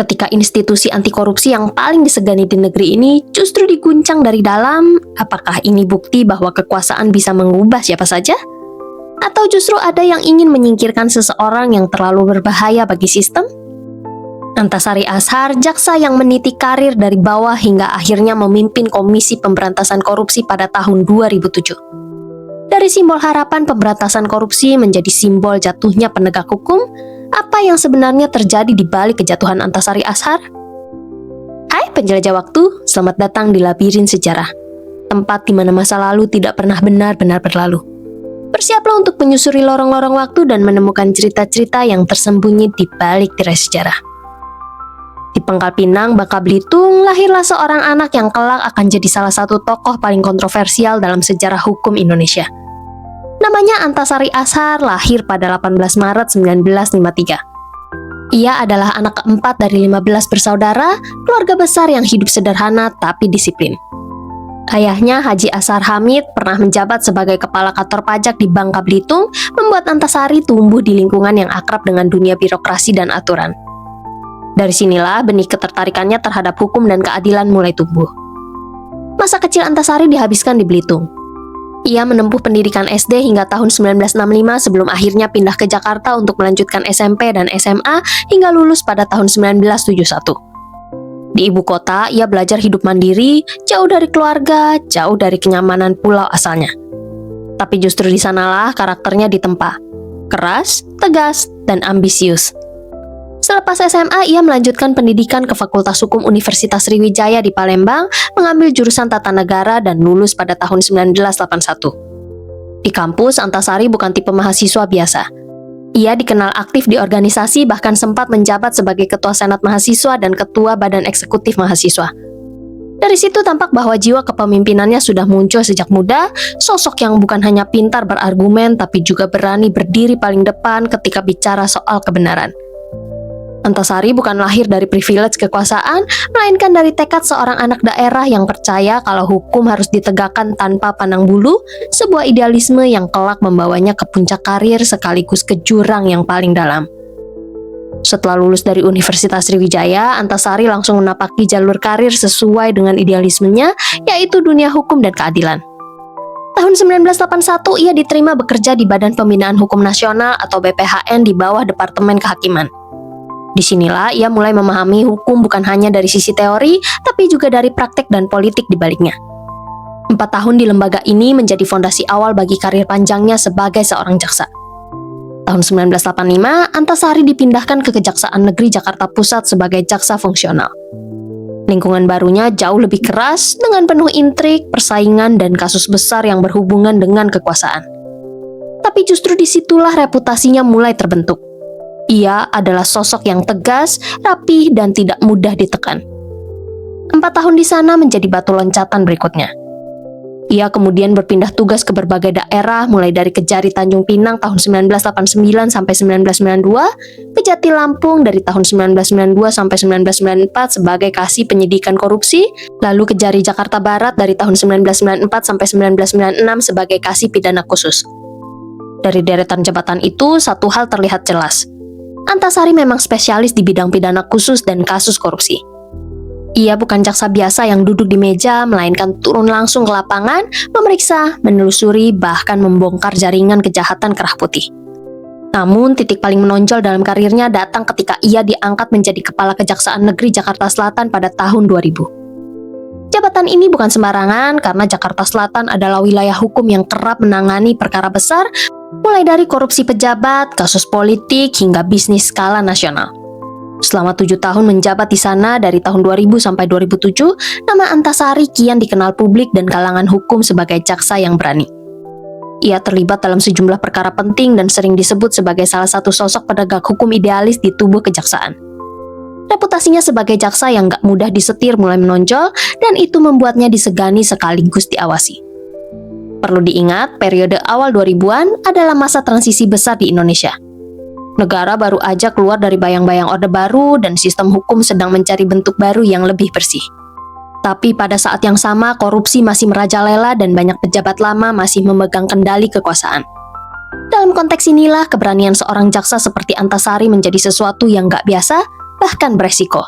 Ketika institusi anti korupsi yang paling disegani di negeri ini justru diguncang dari dalam, apakah ini bukti bahwa kekuasaan bisa mengubah siapa saja? Atau justru ada yang ingin menyingkirkan seseorang yang terlalu berbahaya bagi sistem? Antasari Azhar, jaksa yang meniti karir dari bawah hingga akhirnya memimpin Komisi Pemberantasan Korupsi pada tahun 2007. Dari simbol harapan pemberantasan korupsi menjadi simbol jatuhnya penegak hukum, apa yang sebenarnya terjadi di balik kejatuhan Antasari Azhar? Hai penjelajah waktu, selamat datang di Labirin Sejarah, tempat di mana masa lalu tidak pernah benar-benar berlalu. Bersiaplah untuk menyusuri lorong-lorong waktu dan menemukan cerita-cerita yang tersembunyi di balik tirai sejarah. Di Pangkal Pinang, Bangka Belitung, lahirlah seorang anak yang kelak akan jadi salah satu tokoh paling kontroversial dalam sejarah hukum Indonesia. Namanya Antasari Azhar, lahir pada 18 Maret 1953. Ia adalah anak keempat dari 15 bersaudara, keluarga besar yang hidup sederhana tapi disiplin. Ayahnya, Haji Azhar Hamid, pernah menjabat sebagai kepala kantor pajak di Bangka Belitung, membuat Antasari tumbuh di lingkungan yang akrab dengan dunia birokrasi dan aturan. Dari sinilah benih ketertarikannya terhadap hukum dan keadilan mulai tumbuh. Masa kecil Antasari dihabiskan di Belitung. Ia menempuh pendidikan SD hingga tahun 1965 sebelum akhirnya pindah ke Jakarta untuk melanjutkan SMP dan SMA hingga lulus pada tahun 1971. Di ibu kota, ia belajar hidup mandiri, jauh dari keluarga, jauh dari kenyamanan pulau asalnya. Tapi justru di sanalah karakternya ditempa. Keras, tegas, dan ambisius. Selepas SMA, ia melanjutkan pendidikan ke Fakultas Hukum Universitas Sriwijaya di Palembang, mengambil jurusan Tata Negara dan lulus pada tahun 1981. Di kampus, Antasari bukan tipe mahasiswa biasa. Ia dikenal aktif di organisasi, bahkan sempat menjabat sebagai Ketua Senat Mahasiswa dan Ketua Badan Eksekutif Mahasiswa. Dari situ tampak bahwa jiwa kepemimpinannya sudah muncul sejak muda, sosok yang bukan hanya pintar berargumen, tapi juga berani berdiri paling depan ketika bicara soal kebenaran. Antasari bukan lahir dari privilege kekuasaan, melainkan dari tekad seorang anak daerah yang percaya kalau hukum harus ditegakkan tanpa pandang bulu, sebuah idealisme yang kelak membawanya ke puncak karir sekaligus ke jurang yang paling dalam. Setelah lulus dari Universitas Sriwijaya, Antasari langsung menapaki jalur karir sesuai dengan idealismenya, yaitu dunia hukum dan keadilan. Tahun 1981, ia diterima bekerja di Badan Pembinaan Hukum Nasional atau BPHN di bawah Departemen Kehakiman. Disinilah ia mulai memahami hukum bukan hanya dari sisi teori, tapi juga dari praktek dan politik di baliknya. 4 tahun di lembaga ini menjadi fondasi awal bagi karir panjangnya sebagai seorang jaksa. Tahun 1985, Antasari dipindahkan ke Kejaksaan Negeri Jakarta Pusat sebagai jaksa fungsional. Lingkungan barunya jauh lebih keras, dengan penuh intrik, persaingan, dan kasus besar yang berhubungan dengan kekuasaan. Tapi justru disitulah reputasinya mulai terbentuk. Ia adalah sosok yang tegas, rapih, dan tidak mudah ditekan. 4 tahun di sana menjadi batu loncatan berikutnya. Ia kemudian berpindah tugas ke berbagai daerah, mulai dari Kejari Tanjung Pinang tahun 1989 sampai 1992, Kejati Lampung dari tahun 1992 sampai 1994 sebagai Kasih Penyidikan Korupsi, lalu Kejari Jakarta Barat dari tahun 1994 sampai 1996 sebagai Kasih Pidana Khusus. Dari deretan jabatan itu, satu hal terlihat jelas. Antasari memang spesialis di bidang pidana khusus dan kasus korupsi. Ia bukan jaksa biasa yang duduk di meja, melainkan turun langsung ke lapangan, memeriksa, menelusuri, bahkan membongkar jaringan kejahatan kerah putih. Namun, titik paling menonjol dalam karirnya datang ketika ia diangkat menjadi Kepala Kejaksaan Negeri Jakarta Selatan pada tahun 2000. Jabatan ini bukan sembarangan karena Jakarta Selatan adalah wilayah hukum yang kerap menangani perkara besar, mulai dari korupsi pejabat, kasus politik, hingga bisnis skala nasional. Selama 7 tahun menjabat di sana dari tahun 2000 sampai 2007, nama Antasari kian dikenal publik dan kalangan hukum sebagai jaksa yang berani. Ia terlibat dalam sejumlah perkara penting dan sering disebut sebagai salah satu sosok penegak hukum idealis di tubuh kejaksaan. Reputasinya sebagai jaksa yang gak mudah disetir mulai menonjol, dan itu membuatnya disegani sekaligus diawasi. Perlu diingat, periode awal 2000-an adalah masa transisi besar di Indonesia. Negara baru aja keluar dari bayang-bayang Orde Baru dan sistem hukum sedang mencari bentuk baru yang lebih bersih. Tapi pada saat yang sama, korupsi masih merajalela dan banyak pejabat lama masih memegang kendali kekuasaan. Dalam konteks inilah, keberanian seorang jaksa seperti Antasari menjadi sesuatu yang gak biasa, bahkan beresiko.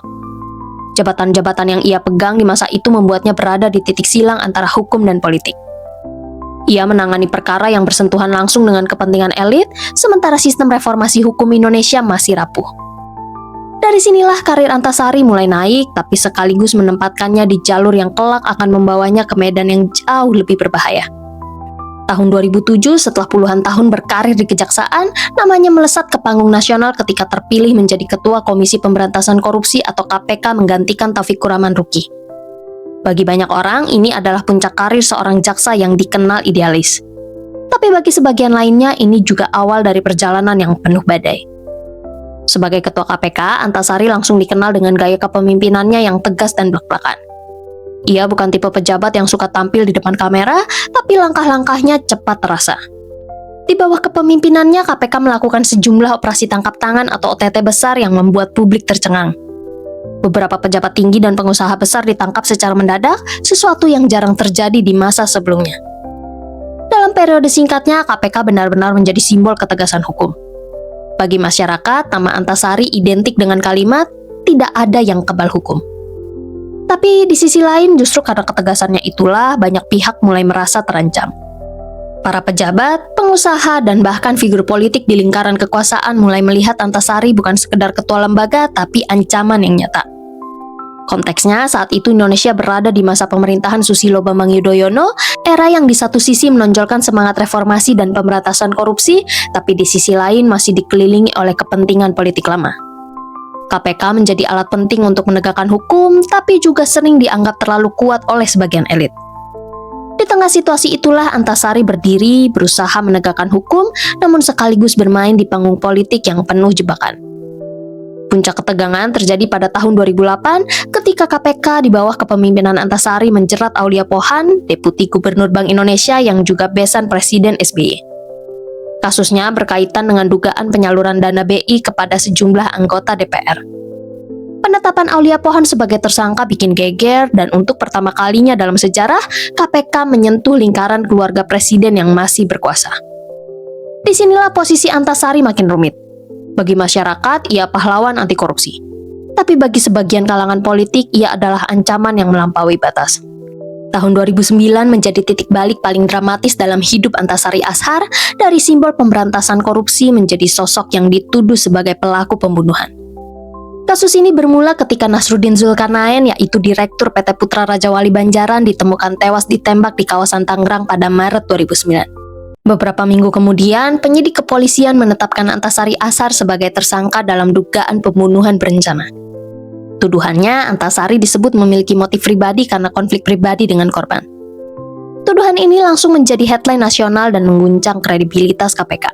Jabatan-jabatan yang ia pegang di masa itu membuatnya berada di titik silang antara hukum dan politik. Ia menangani perkara yang bersentuhan langsung dengan kepentingan elit, sementara sistem reformasi hukum Indonesia masih rapuh. Dari sinilah karir Antasari mulai naik, tapi sekaligus menempatkannya di jalur yang kelak akan membawanya ke medan yang jauh lebih berbahaya. Tahun 2007, setelah puluhan tahun berkarir di kejaksaan, namanya melesat ke panggung nasional ketika terpilih menjadi Ketua Komisi Pemberantasan Korupsi atau KPK menggantikan Taufikur Rahman Ruki. Bagi banyak orang, ini adalah puncak karir seorang jaksa yang dikenal idealis. Tapi bagi sebagian lainnya, ini juga awal dari perjalanan yang penuh badai. Sebagai Ketua KPK, Antasari langsung dikenal dengan gaya kepemimpinannya yang tegas dan blak-blakan. Ia bukan tipe pejabat yang suka tampil di depan kamera, tapi langkah-langkahnya cepat terasa. Di bawah kepemimpinannya, KPK melakukan sejumlah operasi tangkap tangan atau OTT besar yang membuat publik tercengang. Beberapa pejabat tinggi dan pengusaha besar ditangkap secara mendadak, sesuatu yang jarang terjadi di masa sebelumnya. Dalam periode singkatnya, KPK benar-benar menjadi simbol ketegasan hukum. Bagi masyarakat, nama Antasari identik dengan kalimat, tidak ada yang kebal hukum. Tapi di sisi lain, justru karena ketegasannya itulah, banyak pihak mulai merasa terancam. Para pejabat, pengusaha, dan bahkan figur politik di lingkaran kekuasaan mulai melihat Antasari bukan sekedar ketua lembaga, tapi ancaman yang nyata. Konteksnya, saat itu Indonesia berada di masa pemerintahan Susilo Bambang Yudhoyono, era yang di satu sisi menonjolkan semangat reformasi dan pemberantasan korupsi, tapi di sisi lain masih dikelilingi oleh kepentingan politik lama. KPK menjadi alat penting untuk menegakkan hukum, tapi juga sering dianggap terlalu kuat oleh sebagian elit. Di tengah situasi itulah Antasari berdiri, berusaha menegakkan hukum, namun sekaligus bermain di panggung politik yang penuh jebakan. Puncak ketegangan terjadi pada tahun 2008 ketika KPK di bawah kepemimpinan Antasari menjerat Aulia Pohan, Deputi Gubernur Bank Indonesia yang juga besan Presiden SBY. Kasusnya berkaitan dengan dugaan penyaluran dana BI kepada sejumlah anggota DPR. Penetapan Aulia Pohan sebagai tersangka bikin geger dan untuk pertama kalinya dalam sejarah, KPK menyentuh lingkaran keluarga presiden yang masih berkuasa. Disinilah posisi Antasari makin rumit. Bagi masyarakat, ia pahlawan anti korupsi. Tapi bagi sebagian kalangan politik, ia adalah ancaman yang melampaui batas. Tahun 2009 menjadi titik balik paling dramatis dalam hidup Antasari Ashar, dari simbol pemberantasan korupsi menjadi sosok yang dituduh sebagai pelaku pembunuhan. Kasus ini bermula ketika Nasruddin Zulkarnaen, yaitu Direktur PT Putra Raja Wali Banjaran, ditemukan tewas ditembak di kawasan Tangerang pada Maret 2009. Beberapa minggu kemudian, penyidik kepolisian menetapkan Antasari Ashar sebagai tersangka dalam dugaan pembunuhan berencana. Tuduhannya, Antasari disebut memiliki motif pribadi karena konflik pribadi dengan korban. Tuduhan ini langsung menjadi headline nasional dan mengguncang kredibilitas KPK.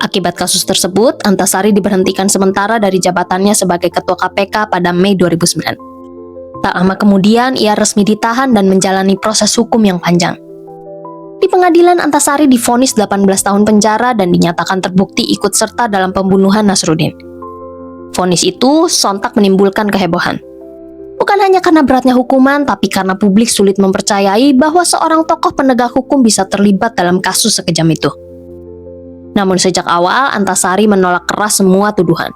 Akibat kasus tersebut, Antasari diberhentikan sementara dari jabatannya sebagai Ketua KPK pada Mei 2009. Tak lama kemudian, ia resmi ditahan dan menjalani proses hukum yang panjang. Di pengadilan, Antasari divonis 18 tahun penjara dan dinyatakan terbukti ikut serta dalam pembunuhan Nasruddin. Vonis itu sontak menimbulkan kehebohan. Bukan hanya karena beratnya hukuman, tapi karena publik sulit mempercayai bahwa seorang tokoh penegak hukum bisa terlibat dalam kasus sekejam itu. Namun sejak awal, Antasari menolak keras semua tuduhan.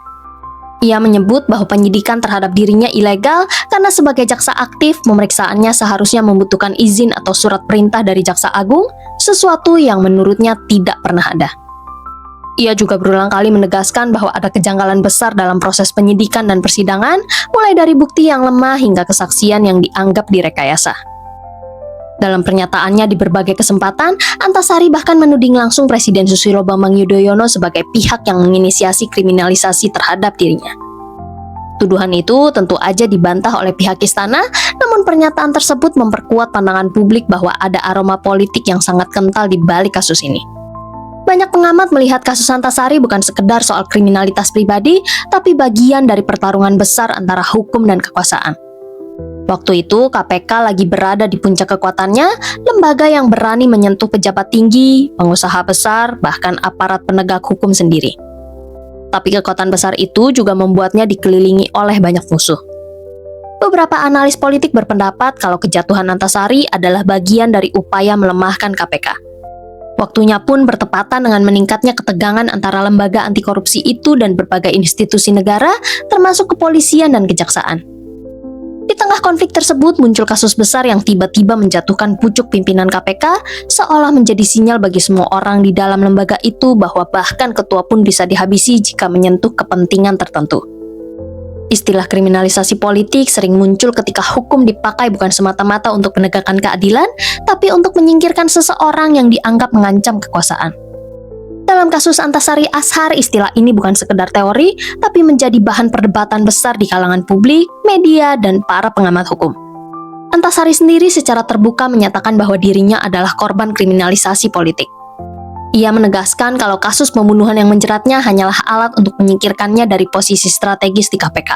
Ia menyebut bahwa penyidikan terhadap dirinya ilegal karena sebagai jaksa aktif, pemeriksaannya seharusnya membutuhkan izin atau surat perintah dari Jaksa Agung, sesuatu yang menurutnya tidak pernah ada. Ia juga berulang kali menegaskan bahwa ada kejanggalan besar dalam proses penyidikan dan persidangan, mulai dari bukti yang lemah hingga kesaksian yang dianggap direkayasa. Dalam pernyataannya di berbagai kesempatan, Antasari bahkan menuding langsung Presiden Susilo Bambang Yudhoyono sebagai pihak yang menginisiasi kriminalisasi terhadap dirinya. Tuduhan itu tentu aja dibantah oleh pihak istana, namun pernyataan tersebut memperkuat pandangan publik bahwa ada aroma politik yang sangat kental di balik kasus ini. Banyak pengamat melihat kasus Antasari bukan sekedar soal kriminalitas pribadi, tapi bagian dari pertarungan besar antara hukum dan kekuasaan. Waktu itu, KPK lagi berada di puncak kekuatannya, lembaga yang berani menyentuh pejabat tinggi, pengusaha besar, bahkan aparat penegak hukum sendiri. Tapi kekuatan besar itu juga membuatnya dikelilingi oleh banyak musuh. Beberapa analis politik berpendapat kalau kejatuhan Antasari adalah bagian dari upaya melemahkan KPK. Waktunya pun bertepatan dengan meningkatnya ketegangan antara lembaga anti korupsi itu dan berbagai institusi negara, termasuk kepolisian dan kejaksaan. Di tengah konflik tersebut muncul kasus besar yang tiba-tiba menjatuhkan pucuk pimpinan KPK, seolah menjadi sinyal bagi semua orang di dalam lembaga itu bahwa bahkan ketua pun bisa dihabisi jika menyentuh kepentingan tertentu. Istilah kriminalisasi politik sering muncul ketika hukum dipakai bukan semata-mata untuk menegakkan keadilan, tapi untuk menyingkirkan seseorang yang dianggap mengancam kekuasaan. Dalam kasus Antasari Ashar, istilah ini bukan sekedar teori, tapi menjadi bahan perdebatan besar di kalangan publik, media, dan para pengamat hukum. Antasari sendiri secara terbuka menyatakan bahwa dirinya adalah korban kriminalisasi politik. Ia menegaskan kalau kasus pembunuhan yang menjeratnya hanyalah alat untuk menyingkirkannya dari posisi strategis di KPK.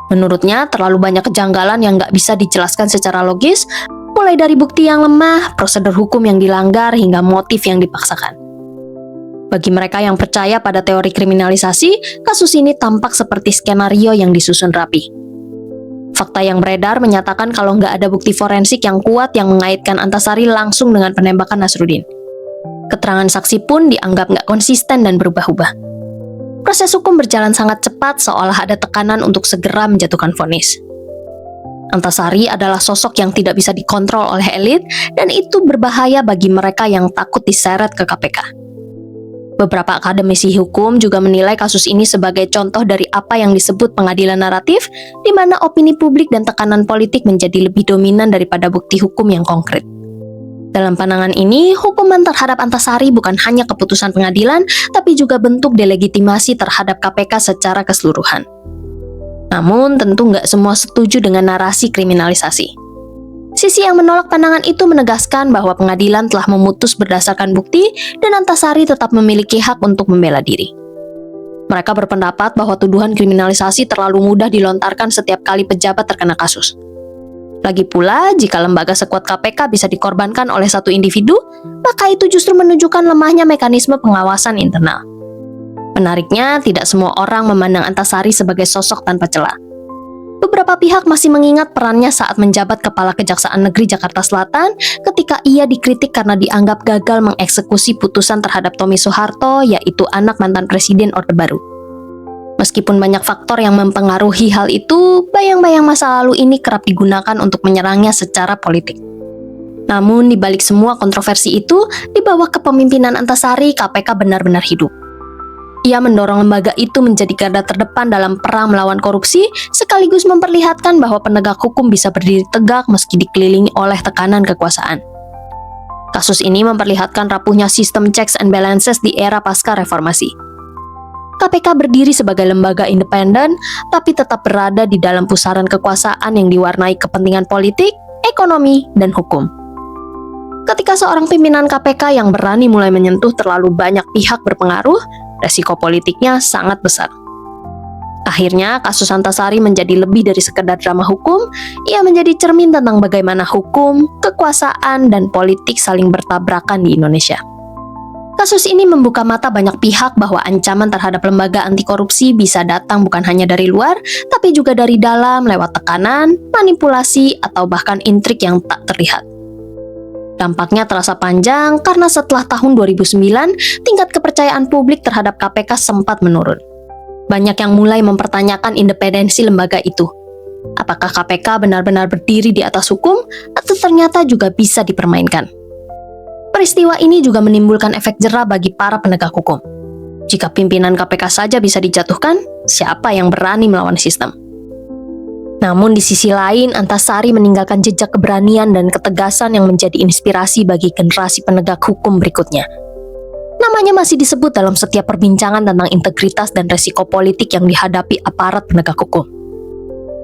Menurutnya, terlalu banyak kejanggalan yang nggak bisa dijelaskan secara logis, mulai dari bukti yang lemah, prosedur hukum yang dilanggar, hingga motif yang dipaksakan. Bagi mereka yang percaya pada teori kriminalisasi, kasus ini tampak seperti skenario yang disusun rapi. Fakta yang beredar menyatakan kalau nggak ada bukti forensik yang kuat yang mengaitkan Antasari langsung dengan penembakan Nasruddin. Keterangan saksi pun dianggap nggak konsisten dan berubah-ubah. Proses hukum berjalan sangat cepat seolah ada tekanan untuk segera menjatuhkan vonis. Antasari adalah sosok yang tidak bisa dikontrol oleh elit dan itu berbahaya bagi mereka yang takut diseret ke KPK. Beberapa akademisi hukum juga menilai kasus ini sebagai contoh dari apa yang disebut pengadilan naratif, di mana opini publik dan tekanan politik menjadi lebih dominan daripada bukti hukum yang konkret. Dalam pandangan ini, hukuman terhadap Antasari bukan hanya keputusan pengadilan, tapi juga bentuk delegitimasi terhadap KPK secara keseluruhan. Namun, tentu nggak semua setuju dengan narasi kriminalisasi. Sisi yang menolak pandangan itu menegaskan bahwa pengadilan telah memutus berdasarkan bukti dan Antasari tetap memiliki hak untuk membela diri. Mereka berpendapat bahwa tuduhan kriminalisasi terlalu mudah dilontarkan setiap kali pejabat terkena kasus. Lagi pula, jika lembaga sekuat KPK bisa dikorbankan oleh satu individu, maka itu justru menunjukkan lemahnya mekanisme pengawasan internal. Menariknya, tidak semua orang memandang Antasari sebagai sosok tanpa celah. Beberapa pihak masih mengingat perannya saat menjabat Kepala Kejaksaan Negeri Jakarta Selatan ketika ia dikritik karena dianggap gagal mengeksekusi putusan terhadap Tommy Soeharto, yaitu anak mantan Presiden Orde Baru. Meskipun banyak faktor yang mempengaruhi hal itu, bayang-bayang masa lalu ini kerap digunakan untuk menyerangnya secara politik. Namun, di balik semua kontroversi itu, di bawah kepemimpinan Antasari, KPK benar-benar hidup. Ia mendorong lembaga itu menjadi garda terdepan dalam perang melawan korupsi, sekaligus memperlihatkan bahwa penegak hukum bisa berdiri tegak meski dikelilingi oleh tekanan kekuasaan. Kasus ini memperlihatkan rapuhnya sistem checks and balances di era pasca reformasi. KPK berdiri sebagai lembaga independen, tapi tetap berada di dalam pusaran kekuasaan yang diwarnai kepentingan politik, ekonomi, dan hukum. Ketika seorang pimpinan KPK yang berani mulai menyentuh terlalu banyak pihak berpengaruh, resiko politiknya sangat besar. Akhirnya, kasus Antasari menjadi lebih dari sekedar drama hukum, ia menjadi cermin tentang bagaimana hukum, kekuasaan, dan politik saling bertabrakan di Indonesia. Kasus ini membuka mata banyak pihak bahwa ancaman terhadap lembaga anti korupsi bisa datang bukan hanya dari luar, tapi juga dari dalam lewat tekanan, manipulasi, atau bahkan intrik yang tak terlihat. Dampaknya terasa panjang karena setelah tahun 2009, tingkat kepercayaan publik terhadap KPK sempat menurun. Banyak yang mulai mempertanyakan independensi lembaga itu. Apakah KPK benar-benar berdiri di atas hukum, atau ternyata juga bisa dipermainkan? Peristiwa ini juga menimbulkan efek jera bagi para penegak hukum. Jika pimpinan KPK saja bisa dijatuhkan, siapa yang berani melawan sistem? Namun di sisi lain, Antasari meninggalkan jejak keberanian dan ketegasan yang menjadi inspirasi bagi generasi penegak hukum berikutnya. Namanya masih disebut dalam setiap perbincangan tentang integritas dan resiko politik yang dihadapi aparat penegak hukum.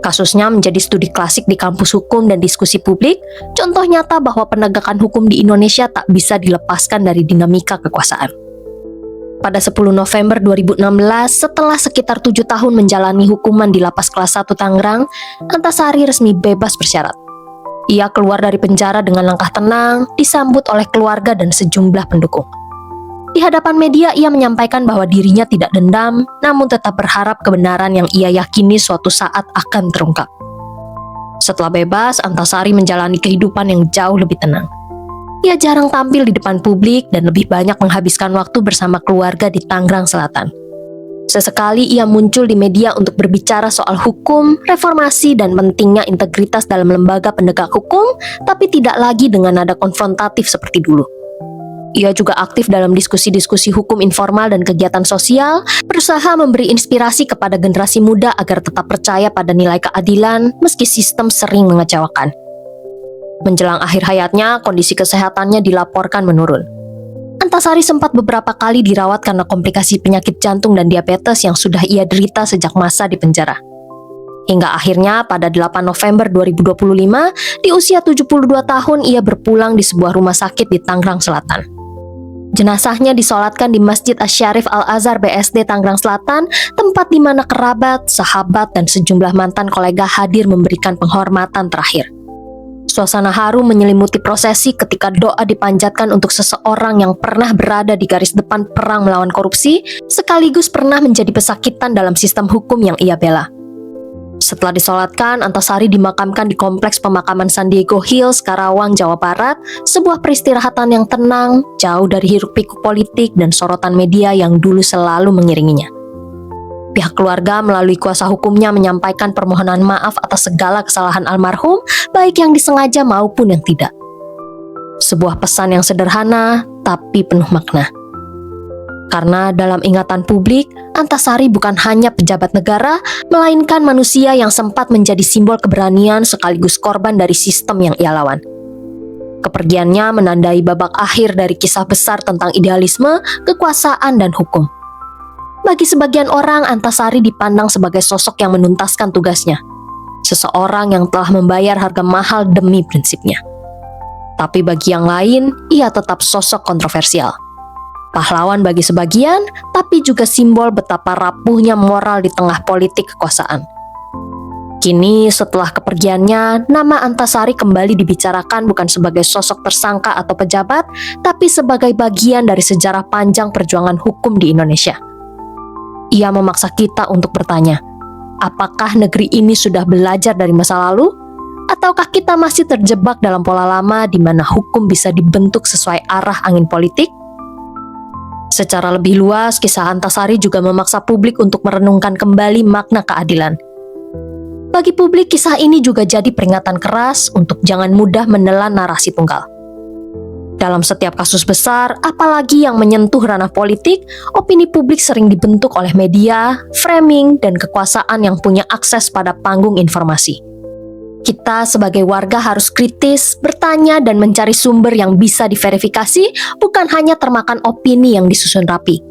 Kasusnya menjadi studi klasik di kampus hukum dan diskusi publik, contoh nyata bahwa penegakan hukum di Indonesia tak bisa dilepaskan dari dinamika kekuasaan. Pada 10 November 2016, setelah sekitar 7 tahun menjalani hukuman di Lapas Kelas 1 Tangerang, Antasari resmi bebas bersyarat. Ia keluar dari penjara dengan langkah tenang, disambut oleh keluarga dan sejumlah pendukung. Di hadapan media, ia menyampaikan bahwa dirinya tidak dendam, namun tetap berharap kebenaran yang ia yakini suatu saat akan terungkap. Setelah bebas, Antasari menjalani kehidupan yang jauh lebih tenang. Ia jarang tampil di depan publik dan lebih banyak menghabiskan waktu bersama keluarga di Tangerang Selatan. Sesekali ia muncul di media untuk berbicara soal hukum, reformasi, dan pentingnya integritas dalam lembaga penegak hukum, tapi tidak lagi dengan nada konfrontatif seperti dulu. Ia juga aktif dalam diskusi-diskusi hukum informal dan kegiatan sosial, berusaha memberi inspirasi kepada generasi muda agar tetap percaya pada nilai keadilan meski sistem sering mengecewakan. Menjelang akhir hayatnya, kondisi kesehatannya dilaporkan menurun. Antasari sempat beberapa kali dirawat karena komplikasi penyakit jantung dan diabetes yang sudah ia derita sejak masa di penjara. Hingga akhirnya pada 8 November 2025, di usia 72 tahun ia berpulang di sebuah rumah sakit di Tangerang Selatan. Jenazahnya disolatkan di Masjid Asy-Syarif Al-Azhar BSD Tangerang Selatan, tempat di mana kerabat, sahabat, dan sejumlah mantan kolega hadir memberikan penghormatan terakhir. Suasana haru menyelimuti prosesi ketika doa dipanjatkan untuk seseorang yang pernah berada di garis depan perang melawan korupsi, sekaligus pernah menjadi pesakitan dalam sistem hukum yang ia bela. Setelah disolatkan, Antasari dimakamkan di Kompleks Pemakaman San Diego Hills, Karawang, Jawa Barat, sebuah peristirahatan yang tenang, jauh dari hiruk-pikuk politik dan sorotan media yang dulu selalu mengiringinya. Pihak keluarga melalui kuasa hukumnya menyampaikan permohonan maaf atas segala kesalahan almarhum, baik yang disengaja maupun yang tidak. Sebuah pesan yang sederhana, tapi penuh makna. Karena dalam ingatan publik, Antasari bukan hanya pejabat negara, melainkan manusia yang sempat menjadi simbol keberanian sekaligus korban dari sistem yang ia lawan. Kepergiannya menandai babak akhir dari kisah besar tentang idealisme, kekuasaan, dan hukum. Bagi sebagian orang, Antasari dipandang sebagai sosok yang menuntaskan tugasnya. Seseorang yang telah membayar harga mahal demi prinsipnya. Tapi bagi yang lain, ia tetap sosok kontroversial. Pahlawan bagi sebagian, tapi juga simbol betapa rapuhnya moral di tengah politik kekuasaan. Kini, setelah kepergiannya, nama Antasari kembali dibicarakan bukan sebagai sosok tersangka atau pejabat, tapi sebagai bagian dari sejarah panjang perjuangan hukum di Indonesia. Ia memaksa kita untuk bertanya, apakah negeri ini sudah belajar dari masa lalu? Ataukah kita masih terjebak dalam pola lama di mana hukum bisa dibentuk sesuai arah angin politik? Secara lebih luas, kisah Antasari juga memaksa publik untuk merenungkan kembali makna keadilan. Bagi publik, kisah ini juga jadi peringatan keras untuk jangan mudah menelan narasi tunggal. Dalam setiap kasus besar, apalagi yang menyentuh ranah politik, opini publik sering dibentuk oleh media, framing, dan kekuasaan yang punya akses pada panggung informasi. Kita sebagai warga harus kritis, bertanya, dan mencari sumber yang bisa diverifikasi, bukan hanya termakan opini yang disusun rapi.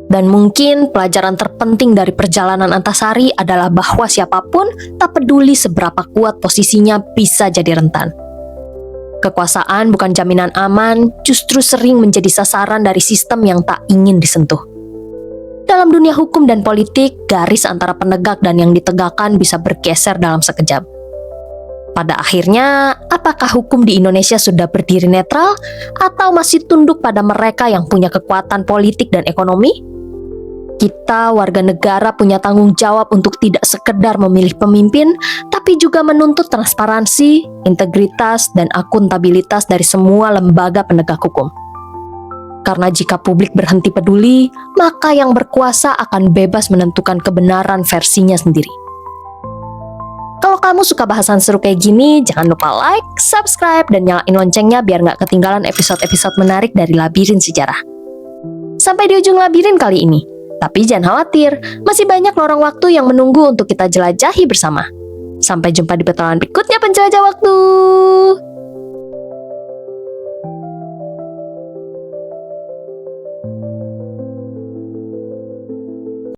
Dan mungkin pelajaran terpenting dari perjalanan Antasari adalah bahwa siapapun, tak peduli seberapa kuat posisinya, bisa jadi rentan. Kekuasaan bukan jaminan aman, justru sering menjadi sasaran dari sistem yang tak ingin disentuh. Dalam dunia hukum dan politik, garis antara penegak dan yang ditegakkan bisa bergeser dalam sekejap. Pada akhirnya, apakah hukum di Indonesia sudah berdiri netral atau masih tunduk pada mereka yang punya kekuatan politik dan ekonomi? Kita, warga negara, punya tanggung jawab untuk tidak sekedar memilih pemimpin, tapi juga menuntut transparansi, integritas, dan akuntabilitas dari semua lembaga penegak hukum. Karena jika publik berhenti peduli, maka yang berkuasa akan bebas menentukan kebenaran versinya sendiri. Kalau kamu suka bahasan seru kayak gini, jangan lupa like, subscribe, dan nyalain loncengnya biar nggak ketinggalan episode-episode menarik dari Labirin Sejarah. Sampai di ujung labirin kali ini. Tapi jangan khawatir, masih banyak lorong waktu yang menunggu untuk kita jelajahi bersama. Sampai jumpa di petualangan berikutnya penjelajah waktu.